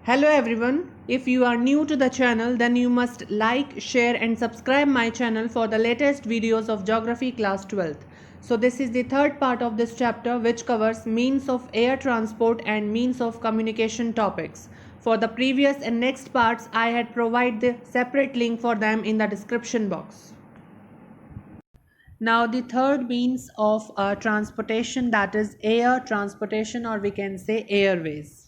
Hello everyone. If you are new to the channel, then you must like, share and subscribe my channel for the latest videos of Geography class 12th. So this is the third part of this chapter which covers means of air transport and means of communication topics. For the previous and next parts, I had provided the separate link for them in the description box. Now the third means of transportation, that is air transportation, or we can say airways.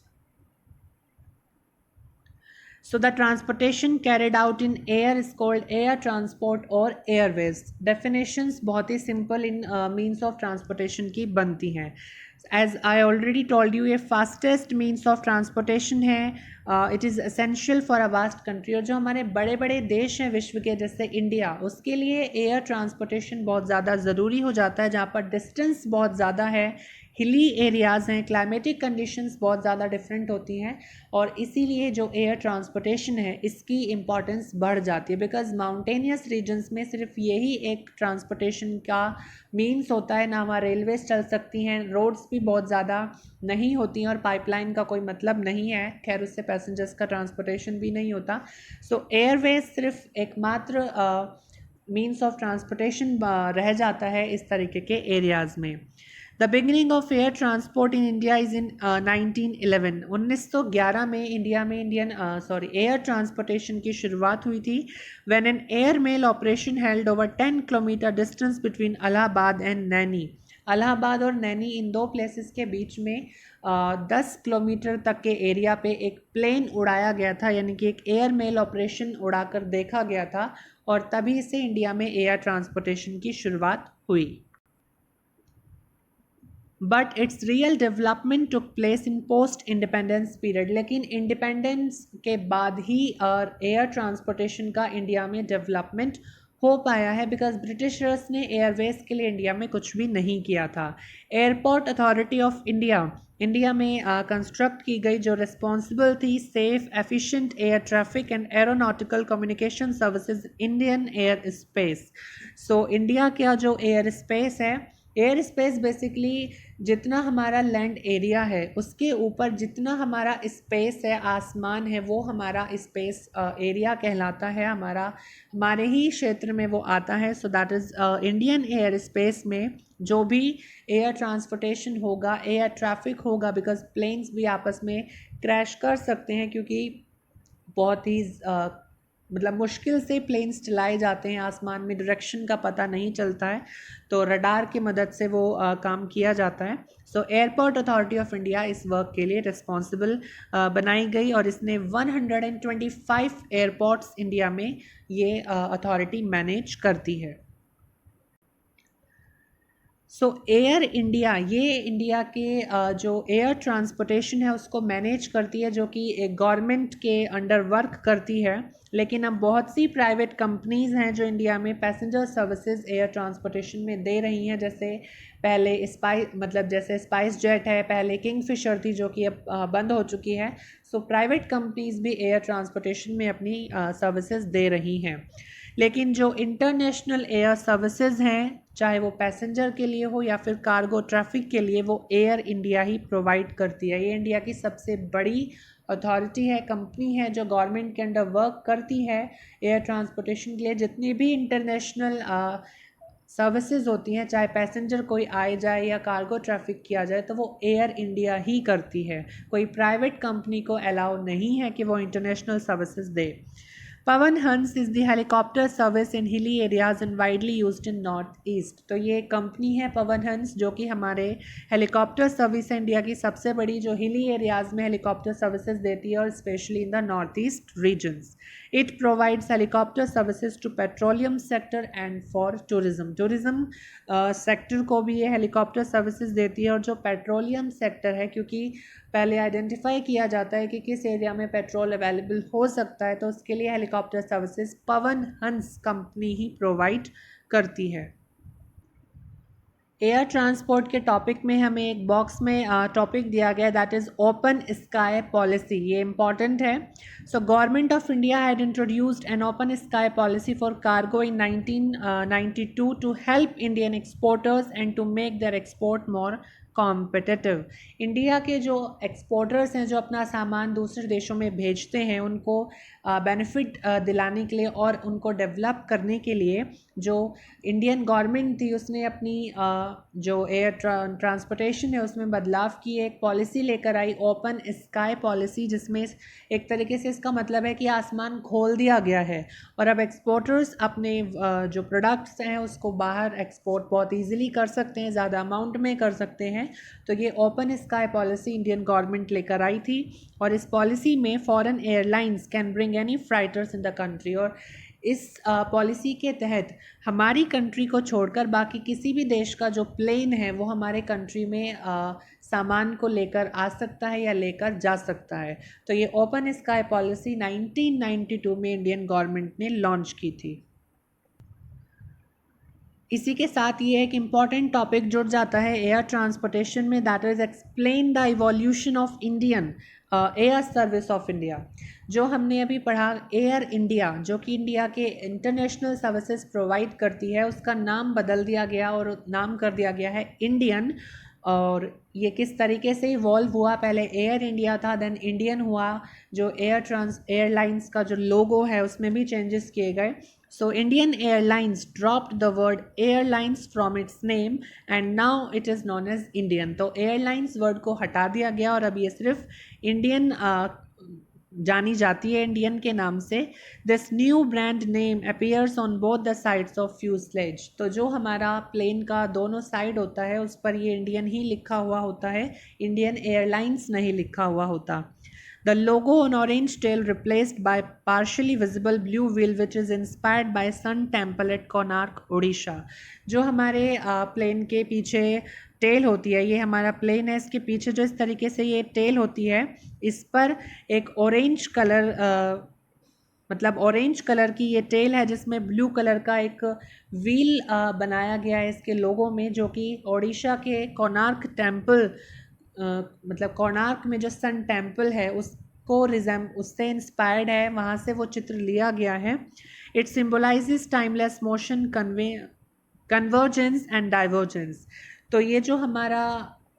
So the transportation carried out in air is called air transport or airways. Definitions बहुत ही simple in means of transportation की बनती हैं. As I already told you, ये fastest means of transportation है. It is essential for a vast country. और जो हमारे बड़े बड़े देश हैं विश्व के जैसे इंडिया, उसके लिए एयर ट्रांसपोर्टेशन बहुत ज़्यादा ज़रूरी हो जाता है, जहाँ पर डिस्टेंस बहुत ज़्यादा है, हिली एरियाज़ हैं, क्लाइमेटिक कंडीशंस बहुत ज़्यादा डिफरेंट होती हैं, और इसीलिए जो एयर ट्रांसपोर्टेशन है इसकी इम्पॉर्टेंस बढ़ जाती है, बिकॉज माउंटेनियस रीजन्स में सिर्फ यही एक ट्रांसपोर्टेशन का मीन्स होता है ना। वहाँ रेलवेज चल सकती हैं, रोड्स भी बहुत ज़्यादा नहीं होती हैं, और पाइपलाइन का कोई मतलब नहीं है, खैर उससे पैसेंजर्स का ट्रांसपोर्टेशन भी नहीं होता। सो एयरवेज सिर्फ एकमात्र मीन्स ऑफ ट्रांसपोर्टेशन रह जाता है इस तरीके के एरियाज़ में। The beginning of air transport in India is in 1911। 1911 में इंडिया में एयर ट्रांसपोर्टेशन की शुरुआत हुई थी, when an air mail operation held over 10 kilometre distance between Allahabad and Naini. Allahabad और नैनी इन दो प्लेसेस के बीच में 10 किलोमीटर तक के एरिया पे एक प्लेन उड़ाया गया था, यानी कि एक एयर मेल ऑपरेशन उड़ाकर देखा गया था, और तभी से इंडिया में एयर ट्रांसपोर्टेशन की शुरुआत हुई। But it's real development took place in post independence period. लेकिन इंडिपेंडेंस के बाद ही एयर ट्रांसपोर्टेशन का इंडिया में डेवलपमेंट हो पाया है, बिकॉज ब्रिटिशर्स ने एयरवेज के लिए इंडिया में कुछ भी नहीं किया था। एयरपोर्ट अथॉरिटी ऑफ इंडिया में कंस्ट्रक्ट की गई, जो रिस्पॉन्सिबल थी safe efficient air traffic and aeronautical communication services Indian air space. So India का जो एयर स्पेस है, एयर स्पेस बेसिकली जितना हमारा लैंड एरिया है उसके ऊपर जितना हमारा स्पेस है, आसमान है, वो हमारा स्पेस एरिया कहलाता है, हमारे ही क्षेत्र में वो आता है। So that is Indian air space में जो भी एयर ट्रांसपोर्टेशन होगा, एयर ट्रैफिक होगा, बिकॉज प्लेन्स भी आपस में क्रैश कर सकते हैं, क्योंकि बहुत ही मतलब मुश्किल से प्लेन्स चलाए जाते हैं, आसमान में डायरेक्शन का पता नहीं चलता है, तो रडार की मदद से वो काम किया जाता है। सो एयरपोर्ट अथॉरिटी ऑफ इंडिया इस वर्क के लिए रिस्पॉन्सिबल बनाई गई, और इसने 125 एयरपोर्ट्स इंडिया में ये अथॉरिटी मैनेज करती है। सो एयर इंडिया ये इंडिया के जो एयर ट्रांसपोर्टेशन है उसको मैनेज करती है, जो कि एक गवर्नमेंट के अंडर वर्क करती है। लेकिन अब बहुत सी प्राइवेट कंपनीज़ हैं जो इंडिया में पैसेंजर सर्विसेज एयर ट्रांसपोर्टेशन में दे रही हैं, जैसे पहले जैसे स्पाइस जेट है, पहले किंगफिशर थी जो कि अब बंद हो चुकी है। सो प्राइवेट कंपनीज़ भी एयर ट्रांसपोर्टेशन में अपनी सर्विसेज दे रही हैं। लेकिन जो इंटरनेशनल एयर सर्विसेज हैं, चाहे वो पैसेंजर के लिए हो या फिर कार्गो ट्रैफिक के लिए, वो एयर इंडिया ही प्रोवाइड करती है। ये इंडिया की सबसे बड़ी अथॉरिटी है, कंपनी है, जो गवर्नमेंट के अंडर वर्क करती है एयर ट्रांसपोर्टेशन के लिए। जितनी भी इंटरनेशनल सर्विसेज होती हैं, चाहे पैसेंजर कोई आए जाए या कार्गो ट्रैफिक किया जाए, तो वो एयर इंडिया ही करती है। कोई प्राइवेट कंपनी को अलाउ नहीं है कि वो international services they. Pawan Hans is the helicopter service in hilly areas and widely used in north east. तो ये कंपनी है पवन हंस, जो कि हमारे हेलीकॉप्टर सर्विस है इंडिया की सबसे बड़ी, जो हिली एरियाज में हेलीकॉप्टर सर्विसेज देती है, और specially in the north east regions. It provides helicopter services to petroleum sector and for tourism sector को भी ये हेलीकॉप्टर सर्विसेज देती है। और जो पेट्रोलियम सेक्टर है, क्योंकि पहले आइडेंटिफाई किया जाता है कि किस एरिया में पेट्रोल अवेलेबल हो सकता है, तो उसके लिए helicopter services Pawan Hans company ही प्रोवाइड करती है। एयर ट्रांसपोर्ट के टॉपिक में हमें एक बॉक्स में टॉपिक दिया गया, that is open sky policy. ये इंपॉर्टेंट है। So government of India had introduced an open sky policy for cargo in 1992 to help Indian exporters and to make their export more competitive. India के जो exporters हैं, जो अपना सामान दूसरे देशों में भेजते हैं, उनको बेनिफिट दिलाने के लिए और उनको डेवलप करने के लिए जो इंडियन गवर्नमेंट थी उसने अपनी जो एयर ट्रांसपोर्टेशन है उसमें बदलाव किए, एक पॉलिसी लेकर आई, ओपन स्काई पॉलिसी, जिसमें एक तरीके से इसका मतलब है कि आसमान खोल दिया गया है और अब एक्सपोर्टर्स अपने जो प्रोडक्ट्स हैं उसको बाहर एक्सपोर्ट बहुत ईजिली कर सकते हैं, ज़्यादा अमाउंट में कर सकते हैं। तो ये open sky policy Indian government लेकर आई थी और इस पॉलिसी में foreign airlines can bring any flights in the country, और इस पॉलिसी के तहत हमारी कंट्री को छोड़कर बाकी किसी भी देश का जो प्लेन है वो हमारे कंट्री में सामान को लेकर आ सकता है या लेकर जा सकता है। तो ये ओपन स्काई पॉलिसी 1992 में इंडियन गवर्नमेंट ने लॉन्च की थी। इसी के साथ ये एक इम्पॉर्टेंट टॉपिक जुड़ जाता है एयर ट्रांसपोर्टेशन में, that is explain the evolution of Indian air service of India. जो हमने अभी पढ़ा एयर इंडिया, जो कि इंडिया के इंटरनेशनल सर्विसेज प्रोवाइड करती है, उसका नाम बदल दिया गया और नाम कर दिया गया है इंडियन। और ये किस तरीके से इवॉल्व हुआ, पहले एयर इंडिया था, देन इंडियन हुआ, जो एयरलाइंस का जो लोगो है उसमें भी चेंजेस किए गए। So Indian Airlines dropped the word airlines from its name and now it is known as Indian। तो airlines word को हटा दिया गया और अब ये सिर्फ Indian जानी जाती है इंडियन के नाम से। This new brand name appears on both the sides of fuselage. तो जो हमारा प्लेन का दोनों साइड होता है उस पर ये इंडियन ही लिखा हुआ होता है, इंडियन एयरलाइंस नहीं लिखा हुआ होता। The logo on orange tail replaced by partially visible blue wheel which is inspired by Sun Temple at Konark, Odisha। जो हमारे प्लेन के पीछे टेल होती है, ये हमारा प्लेन है, इसके पीछे जो इस तरीके से ये टेल होती है, इस पर एक ऑरेंज कलर मतलब ऑरेंज कलर की ये टेल है जिसमें ब्लू कलर का एक व्हील बनाया गया है इसके लोगो में, जो कि ओडिशा के कोणार्क टेम्पल मतलब कोणार्क में जो सन टेम्पल है उससे इंस्पायर्ड है, वहाँ से वो चित्र लिया गया है। It symbolises timeless motion, convergence and divergence. तो ये जो हमारा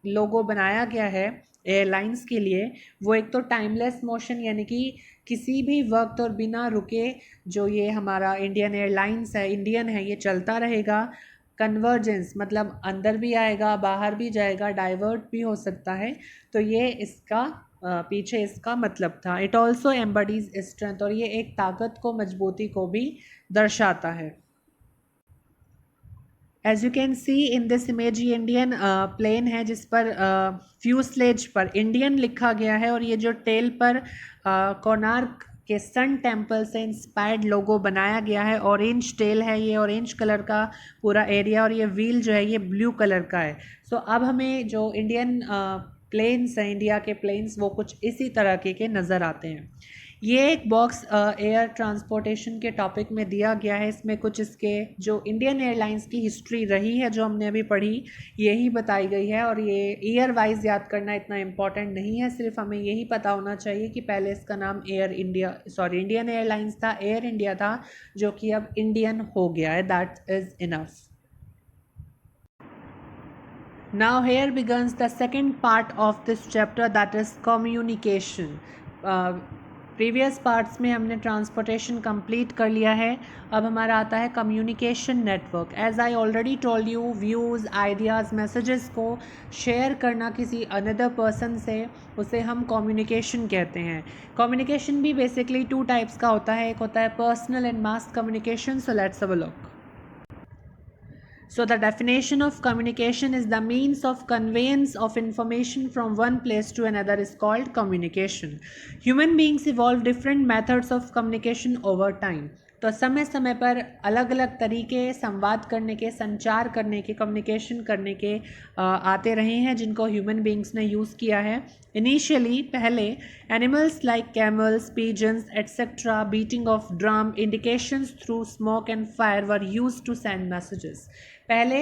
लोगो बनाया गया है एयरलाइंस के लिए, वो एक तो टाइमलेस मोशन यानी कि किसी भी वक्त और बिना रुके जो ये हमारा इंडियन एयरलाइंस है, इंडियन है, ये चलता रहेगा। कन्वर्जेंस मतलब अंदर भी आएगा बाहर भी जाएगा, डाइवर्ट भी हो सकता है। तो ये इसका पीछे इसका मतलब था। इट ऑल्सो एम्बडीज स्ट्रेंथ, और ये एक ताकत को, मजबूती को भी दर्शाता है। As you can see in this image ये इंडियन प्लेन है जिस पर फ्यूसलेज पर इंडियन लिखा गया है और ये जो टेल पर कोणार्क के सन टेम्पल से इंस्पायर्ड लोगो बनाया गया है। ऑरेंज टेल है, ये ऑरेंज कलर का पूरा एरिया, और ये व्हील जो है ये ब्लू कलर का है। सो अब हमें जो इंडियन प्लेन्स हैं, इंडिया के प्लेन्स, वो कुछ इसी तरह के नज़र आते हैं। ये एक बॉक्स एयर ट्रांसपोर्टेशन के टॉपिक में दिया गया है। इसमें कुछ इसके जो इंडियन एयरलाइंस की हिस्ट्री रही है जो हमने अभी पढ़ी, यही बताई गई है। और ये ईयर वाइज याद करना इतना इम्पॉर्टेंट नहीं है, सिर्फ हमें यही पता होना चाहिए कि पहले इसका नाम इंडियन एयरलाइंस था, एयर इंडिया था, जो कि अब इंडियन हो गया है। That is enough. Now here begins the second part of this chapter, that is communication। Previous parts में हमने ट्रांसपोर्टेशन कंप्लीट कर लिया है, अब हमारा आता है communication network. As I already told you, views, ideas, messages को शेयर करना किसी अनदर पर्सन से, उसे हम कम्युनिकेशन कहते हैं। कम्युनिकेशन भी बेसिकली 2 टाइप्स का होता है, एक होता है personal and mass communication. So let's have a look. So the definition of communication is the means of conveyance of information from one place to another is called communication। Human beings evolve different methods of communication over time। तो समय समय पर अलग अलग तरीके संवाद करने के, संचार करने के, कम्युनिकेशन करने के आते रहे हैं जिनको ह्यूमन बींग्स ने यूज़ किया है। इनिशियली पहले animals like camels, pigeons etcetera, beating of drum, indications through smoke and fire were used to send messages. पहले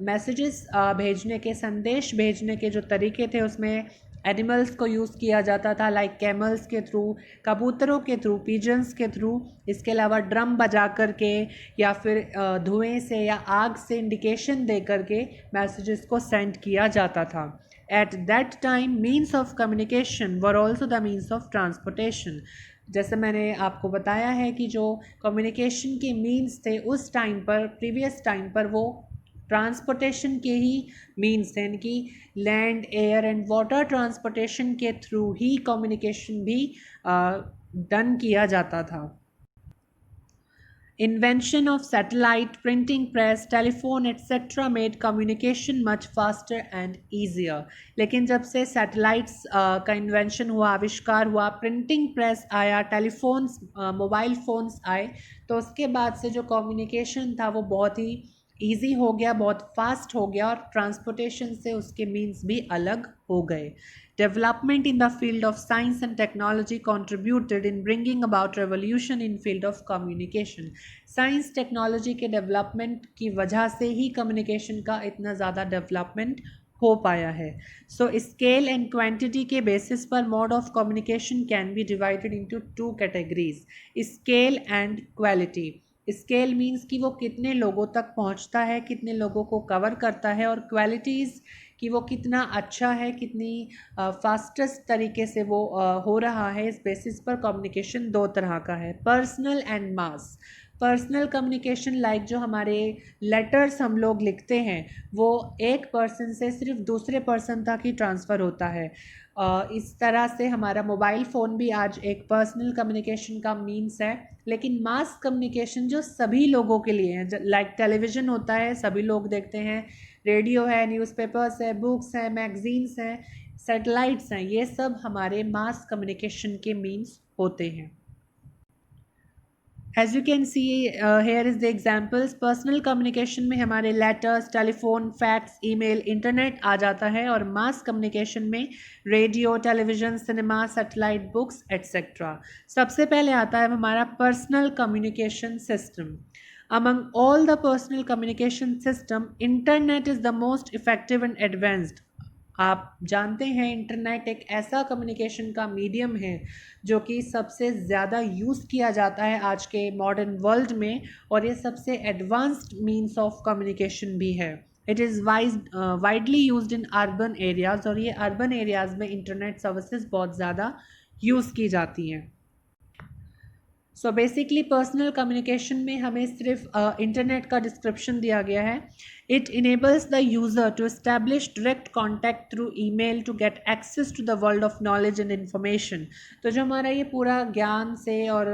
मैसेजेस भेजने के, संदेश भेजने के जो तरीके थे उसमें एनिमल्स को यूज़ किया जाता था, लाइक कैमल्स के थ्रू, कबूतरों के थ्रू, पिजन्स के थ्रू। इसके अलावा ड्रम बजा करके या फिर धुएं से या आग से इंडिकेशन दे करके मैसेजेस को सेंड किया जाता था। At that time means of communication were also the means of transportation. जैसे मैंने आपको बताया है कि जो कम्युनिकेशन के मीन्स थे उस टाइम पर, प्रीवियस टाइम पर, वो ट्रांसपोर्टेशन के ही मीन्स थे, यानी कि land, air and water transportation के थ्रू ही कम्युनिकेशन भी डन किया जाता था। Invention of satellite, printing press, telephone etc. made communication much faster and easier. लेकिन जब से सैटेलाइट्स का इन्वेंशन हुआ, आविष्कार हुआ, प्रिंटिंग प्रेस आया, टेलीफोन्स, मोबाइल फ़ोन्स आए, तो उसके बाद से जो कम्युनिकेशन था वो बहुत ही ईजी हो गया, बहुत फास्ट हो गया, और ट्रांसपोर्टेशन से उसके मीन्स भी अलग हो गए। Development in the field of science and technology contributed in bringing about revolution in field of communication. Science technology के डेवलपमेंट की वजह से ही कम्युनिकेशन का इतना ज़्यादा डेवलपमेंट हो पाया है। सो स्केल एंड क्वांटिटी के बेसिस पर mode of communication can be divided into two categories, scale and quality. Scale means कि वो कितने लोगों तक पहुंचता है, कितने लोगों को कवर करता है, और क्वालिटीज़ कि वो कितना अच्छा है, कितनी फास्टेस्ट तरीके से वो हो रहा है। इस बेसिस पर कम्युनिकेशन दो तरह का है, personal and mass. Personal communication like जो हमारे लेटर्स हम लोग लिखते हैं वो एक पर्सन से सिर्फ दूसरे पर्सन तक ही ट्रांसफ़र होता है। इस तरह से हमारा मोबाइल फ़ोन भी आज एक पर्सनल कम्युनिकेशन का मीन्स है। लेकिन मास कम्युनिकेशन जो सभी लोगों के लिए है, लाइक टेलीविज़न होता है, सभी लोग देखते हैं, रेडियो है, न्यूज़पेपर्स है, बुक्स हैं, मैगजीन्स हैं, सैटेलाइट्स हैं, ये सब हमारे मास कम्युनिकेशन के मीन्स होते हैं। As you can see here is the examples. Personal communication में हमारे letters, telephone, fax, email, internet आ जाता है, और मास कम्युनिकेशन में radio, television, cinema, satellite, books etcetera. सबसे पहले आता है हमारा personal communication system. Among all the personal communication system, internet is the most effective and advanced. आप जानते हैं इंटरनेट एक ऐसा कम्युनिकेशन का मीडियम है जो कि सबसे ज़्यादा यूज़ किया जाता है आज के मॉडर्न वर्ल्ड में, और ये सबसे एडवांस्ड मीन्स ऑफ कम्युनिकेशन भी है। It is widely used in urban areas, और ये अर्बन एरियाज़ में इंटरनेट सर्विसेज बहुत ज़्यादा यूज़ की जाती हैं। सो बेसिकली पर्सनल कम्युनिकेशन में हमें सिर्फ इंटरनेट का डिस्क्रिप्शन दिया गया है। It enables the user to establish direct contact through email to get access to the world of knowledge and information. तो जो हमारा ये पूरा ज्ञान से और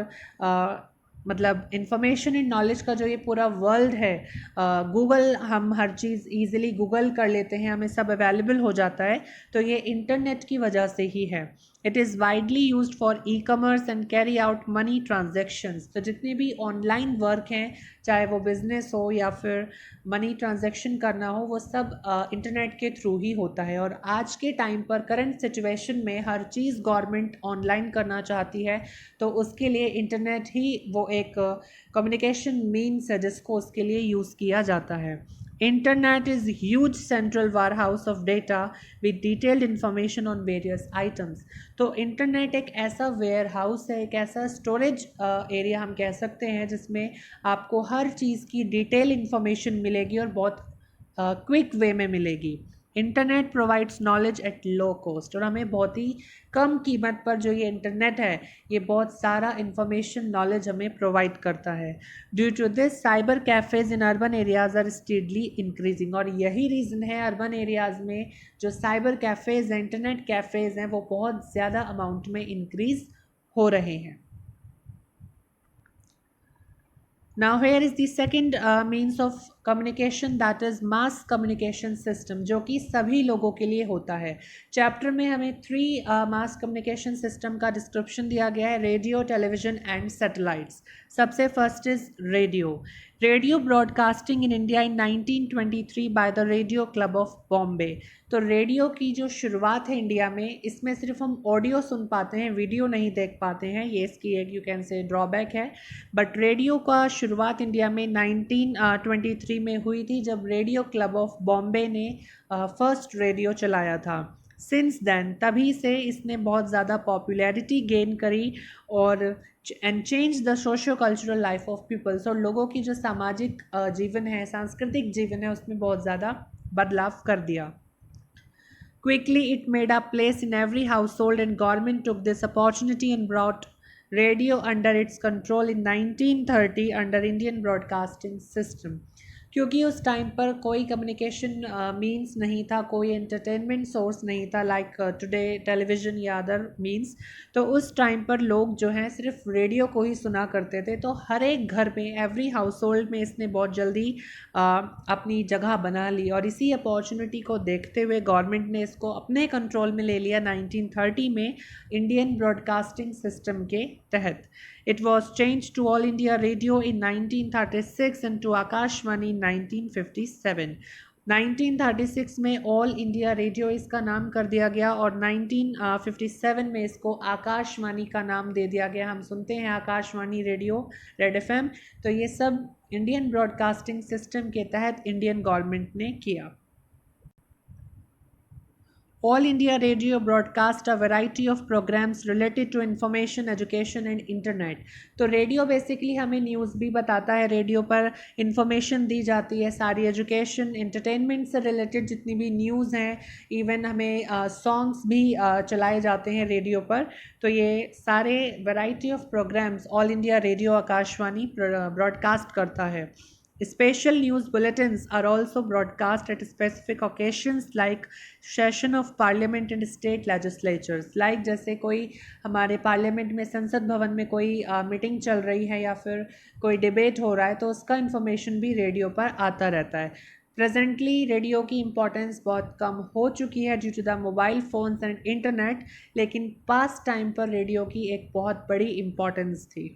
मतलब इन्फॉर्मेशन एंड नॉलेज का जो ये पूरा वर्ल्ड है, गूगल, हम हर चीज़ ईजिली गूगल कर लेते हैं, हमें सब अवेलेबल हो जाता है, तो ये इंटरनेट की वजह से ही है। It is widely used for e commerce and carry out money transactions. तो जितने भी ऑनलाइन वर्क हैं, चाहे वो बिज़नेस हो या फिर मनी ट्रांजेक्शन करना हो, वो सब इंटरनेट के थ्रू ही होता है। और आज के टाइम पर करंट सिचुएशन में हर चीज़ गवर्नमेंट ऑनलाइन करना चाहती है, तो उसके लिए इंटरनेट ही वो एक कम्युनिकेशन मीन्स है जिसको उसके लिए यूज़ किया जाता है। Internet is huge central warehouse of data with detailed information on various items. तो इंटरनेट एक ऐसा वेयर हाउस है, एक ऐसा स्टोरेज एरिया हम कह सकते हैं जिसमें आपको हर चीज़ की डिटेल इंफॉर्मेशन मिलेगी और बहुत क्विक वे में मिलेगी। Internet provides knowledge at low cost, और हमें बहुत ही कम कीमत पर जो ये इंटरनेट है ये बहुत सारा इंफॉर्मेशन, नॉलेज हमें प्रोवाइड करता है। Due to this cyber cafes in urban areas are steadily increasing, और यही रीज़न है अर्बन एरियाज़ में जो साइबर कैफ़ेज़ हैं, इंटरनेट कैफ़ेज़ हैं, वो बहुत ज़्यादा अमाउंट में इंक्रीज़ हो रहे हैं। Now here is the second means of communication, that is mass communication system, जो कि सभी लोगों के लिए होता है। चैप्टर में हमें 3 मास कम्युनिकेशन सिस्टम का डिस्क्रिप्शन दिया गया है, रेडियो, टेलीविजन एंड सैटेलाइट्स। सबसे first is radio. Radio broadcasting in India in 1923 by the radio club of Bombay. तो रेडियो की जो शुरुआत है इंडिया में, इसमें सिर्फ हम ऑडियो सुन पाते हैं, वीडियो नहीं देख पाते हैं, ये इसकी एक यू कैन से ड्रॉबैक है। बट रेडियो का शुरुआत इंडिया में 1923 में हुई थी, जब रेडियो क्लब ऑफ बॉम्बे ने फर्स्ट रेडियो चलाया था। सिंस देन, तभी से इसने बहुत ज़्यादा पॉपुलैरिटी गेन करी और and change the socio cultural life of peoples, और लोगों की जो सामाजिक जीवन है, सांस्कृतिक जीवन है, उसमें बहुत ज़्यादा बदलाव कर दिया. Quickly, it made a place in every household, and government took this opportunity and brought radio under its control in 1930 under Indian Broadcasting System. क्योंकि उस टाइम पर कोई कम्युनिकेशन मींस नहीं था, कोई एंटरटेनमेंट सोर्स नहीं था लाइक टुडे टेलीविज़न या अदर मींस. तो उस टाइम पर लोग जो हैं सिर्फ रेडियो को ही सुना करते थे. तो हर एक घर में, एवरी हाउस होल्ड में इसने बहुत जल्दी अपनी जगह बना ली, और इसी अपॉर्चुनिटी को देखते हुए गवर्नमेंट ने इसको अपने कंट्रोल में ले लिया 1930 में इंडियन ब्रॉडकास्टिंग सिस्टम के तहत. It was changed to All India Radio in 1936 and to Akashvani in 1957. 1936 में ऑल इंडिया रेडियो इसका नाम कर दिया गया, और 1957 में इसको आकाशवाणी का नाम दे दिया गया. हम सुनते हैं आकाशवाणी रेडियो, रेड एफएम. तो ये सब इंडियन ब्रॉडकास्टिंग सिस्टम के तहत इंडियन गवर्नमेंट ने किया. All India Radio broadcast a variety of programs related to information, education and internet. तो रेडियो बेसिकली हमें न्यूज़ भी बताता है, रेडियो पर इंफॉर्मेशन दी जाती है, सारी एजुकेशन, एंटरटेनमेंट से रिलेटेड जितनी भी न्यूज़ हैं, इवन हमें सॉन्ग्स भी चलाए जाते हैं रेडियो पर. तो ये सारे variety of programmes All India Radio Akashvani broadcast करता है. Special news bulletins are also broadcast at specific occasions like session of parliament and state legislatures. Like जैसे कोई हमारे पार्लियामेंट में, संसद भवन में कोई मीटिंग चल रही है या फिर कोई डिबेट हो रहा है, तो उसका इन्फॉर्मेशन भी रेडियो पर आता रहता है. प्रेजेंटली रेडियो की इम्पोर्टेंस बहुत कम हो चुकी है due to the mobile phones and internet, लेकिन पास्ट टाइम पर रेडियो की एक बहुत बड़ी इम्पोर्टेंस थी.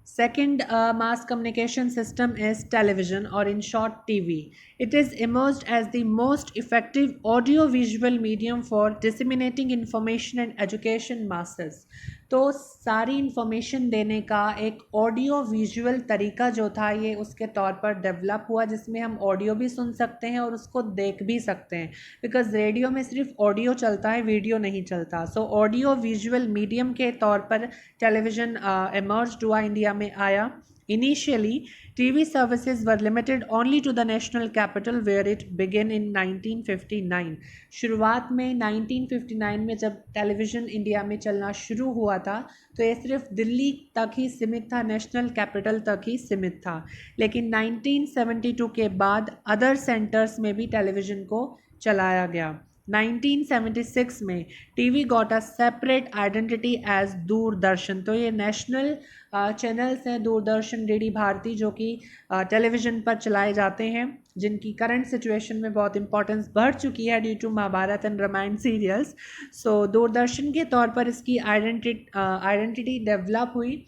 Second mass communication system is television, or in short TV. It is emerged as the most effective audio-visual medium for disseminating information and education masses. तो सारी information देने का एक ऑडियो विजुअल तरीका जो था, ये उसके तौर पर डेवलप हुआ, जिसमें हम ऑडियो भी सुन सकते हैं और उसको देख भी सकते हैं, बिकॉज रेडियो में सिर्फ ऑडियो चलता है, वीडियो नहीं चलता. सो ऑडियो विजुअल मीडियम के तौर पर टेलीविज़न एमर्ज हुआ, इंडिया में आया. Initially, TV services were limited only to the national capital where it began in 1959. शुरुआत में 1959 में जब टेलीविज़न इंडिया में चलना शुरू हुआ था, तो ये सिर्फ दिल्ली तक ही सीमित था, नेशनल कैपिटल तक ही सीमित था. लेकिन 1972 के बाद अदर सेंटर्स में भी टेलीविज़न को चलाया गया. 1976 में TV got a separate identity as Doordarshan. तो ये नेशनल चैनल्स हैं, दूरदर्शन, डीडी भारती, जो कि टेलीविज़न पर चलाए जाते हैं, जिनकी करंट सिचुएशन में बहुत इंपॉर्टेंस बढ़ चुकी है due to Mahabharat and Ramayan serials. So Doordarshan के तौर पर इसकी आइडेंटिटी डेवलप हुई.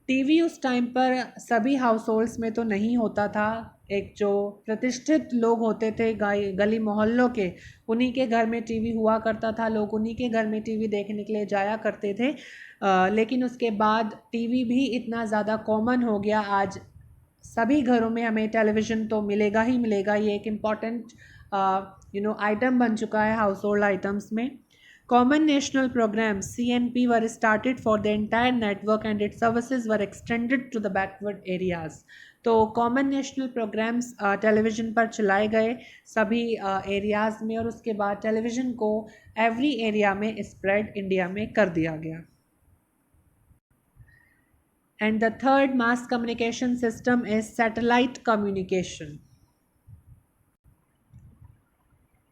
टीवी उस टाइम पर सभी हाउस होल्ड्स में तो नहीं होता था. एक जो प्रतिष्ठित लोग होते थे गली मोहल्लों के, उन्हीं के घर में टीवी हुआ करता था, लोग उन्हीं के घर में टीवी देखने के लिए जाया करते थे. लेकिन उसके बाद टीवी भी इतना ज़्यादा कॉमन हो गया, आज सभी घरों में हमें टेलीविज़न तो मिलेगा ही मिलेगा. ये एक इम्पॉर्टेंट आइटम बन चुका है हाउस होल्ड आइटम्स में. Common national programs CNP were started for the entire network and its services were extended to the backward areas. तो कॉमन नेशनल प्रोग्राम्स टेलीविज़न पर चलाए गए सभी एरियाज़ में, और उसके बाद टेलीविज़न को एवरी एरिया में स्प्रेड इंडिया में कर दिया गया. And the third mass communication system is satellite communication.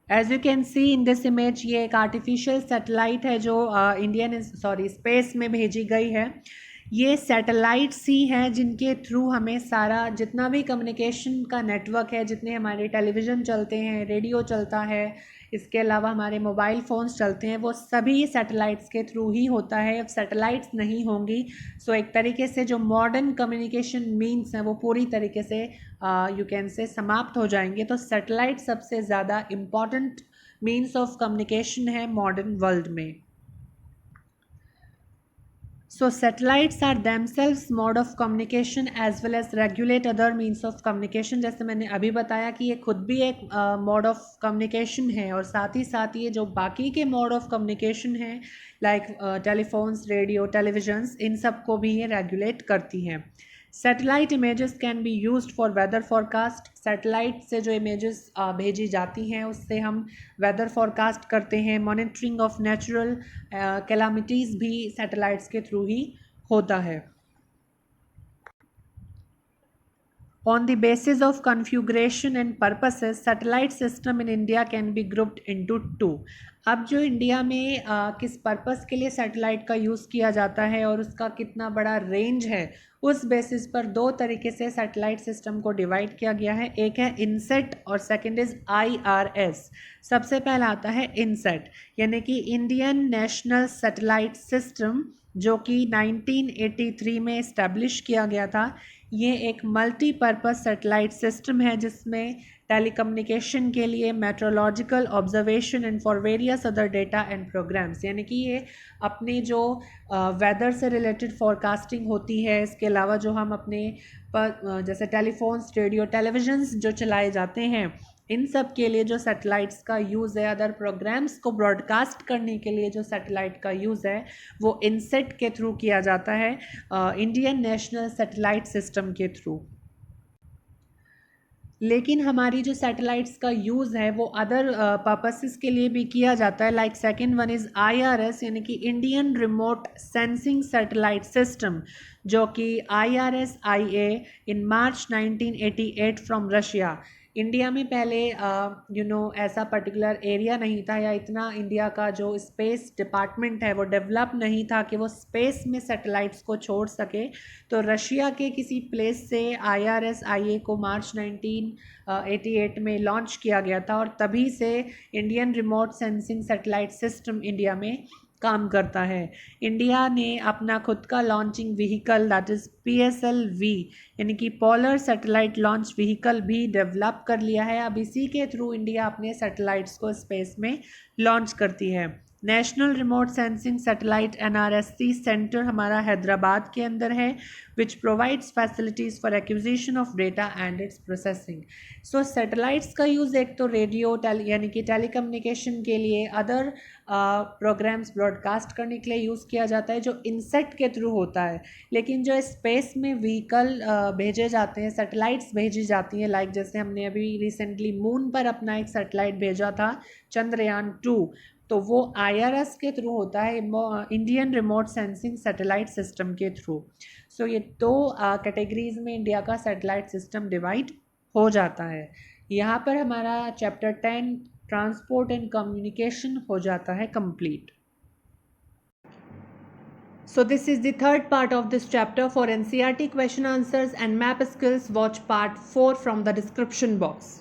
As you can see in this image, ये एक आर्टिफिशियल सैटेलाइट है जो स्पेस में भेजी गई है. ये सैटेलाइट्स ही हैं जिनके थ्रू हमें सारा जितना भी कम्युनिकेशन का नेटवर्क है, जितने हमारे टेलीविज़न चलते हैं, रेडियो चलता है, इसके अलावा हमारे मोबाइल फ़ोन्स चलते हैं, वो सभी सैटेलाइट्स के थ्रू ही होता है. अब सैटेलाइट्स नहीं होंगी, सो एक तरीके से जो मॉडर्न कम्युनिकेशन मीन्स हैं वो पूरी तरीके से यू कैन से समाप्त हो जाएंगे. तो सैटेलाइट सबसे ज़्यादा इम्पॉर्टेंट मीन्स ऑफ कम्युनिकेशन है मॉडर्न वर्ल्ड में. So satellites are themselves mode of communication as well as regulate other means of communication. जैसे मैंने अभी बताया कि ये खुद भी एक मोड ऑफ कम्युनिकेशन है और साथ ही साथ ये जो बाकी के मोड ऑफ कम्युनिकेशन हैं लाइक टेलीफोन्स, रेडियो, टेलीविजन्स, इन सब को भी ये रेगुलेट करती हैं. Satellite images can be used for weather forecast. Satellite से जो इमेजेस भेजी जाती हैं उससे हम वेदर फॉरकास्ट करते हैं. मॉनिटरिंग ऑफ नेचुरल कैलामिटीज़ भी सैटेलाइट्स के थ्रू ही होता है. On the basis of configuration and purposes, satellite system in India can be grouped into two. अब जो इंडिया में किस पर्पस के लिए सैटेलाइट का यूज़ किया जाता है और उसका कितना बड़ा रेंज है, उस बेसिस पर दो तरीके से सैटेलाइट सिस्टम को डिवाइड किया गया है. एक है इनसेट और सेकंड इज़ IRS. सबसे पहला आता है इनसेट, यानी कि इंडियन नेशनल सैटेलाइट सिस्टम, जो कि 1983 में इस्टेब्लिश किया गया था. ये एक मल्टीपर्पज़ सैटेलाइट सिस्टम है जिसमें टेलीकम्युनिकेशन के लिए, meteorological observation and for various other data and programmes, यानी कि ये अपने जो वेदर से रिलेटेड फॉरकास्टिंग होती है, इसके अलावा जो हम अपने जैसे टेलीफोन्स, रेडियो, टेलीविजन्स जो चलाए जाते हैं, इन सब के लिए जो सैटेलाइट्स का यूज़ है, अदर प्रोग्राम्स को ब्रॉडकास्ट करने के लिए जो सैटेलाइट का यूज़ है वो इनसेट के थ्रू किया जाता है, इंडियन नेशनल सैटेलाइट सिस्टम के थ्रू. लेकिन हमारी जो सैटेलाइट्स का यूज़ है वो अदर पर्पसेस के लिए भी किया जाता है. Like second one is IRS, यानी कि Indian remote sensing satellite system, जो कि IRS-IA in March 1988 from Russia. India में पहले ऐसा पर्टिकुलर एरिया नहीं था, या इतना इंडिया का जो स्पेस डिपार्टमेंट है वो डेवलप नहीं था कि वो स्पेस में सैटेलाइट्स को छोड़ सके. तो रशिया के किसी प्लेस से IRS-IA को मार्च 1988 में लॉन्च किया गया था और तभी से Indian remote sensing satellite system India में काम करता है. इंडिया ने अपना खुद का launching vehicle that is PSLV, यानी कि पोलर सैटेलाइट लॉन्च व्हीकल भी डेवलप कर लिया है. अब इसी के थ्रू इंडिया अपने सैटेलाइट्स को स्पेस में लॉन्च करती है. National remote sensing satellite NRSC centre हमारा हैदराबाद के अंदर है, which provides facilities for acquisition of data and it's processing. So satellites का यूज़ एक तो रेडियो यानी कि टेलीकम्युनिकेशन के लिए, अदर प्रोग्राम्स ब्रॉडकास्ट करने के लिए यूज़ किया जाता है जो इनसेट के थ्रू होता है. लेकिन जो स्पेस में व्हीकल भेजे जाते हैं, सैटेलाइट्स भेजी जाती हैं, लाइक जैसे हमने अभी रिसेंटली मून पर अपना एक सैटेलाइट भेजा था, चंद्रयान-2, तो वो IRS के थ्रू होता है, Indian remote sensing satellite system के थ्रू. सो ये दो कैटेगरीज में इंडिया का सैटेलाइट सिस्टम डिवाइड हो जाता है. यहाँ पर हमारा चैप्टर 10 ट्रांसपोर्ट एंड कम्युनिकेशन हो जाता है complete. So this is the third part of this chapter. For NCERT question answers and map skills, watch part 4 from the description box.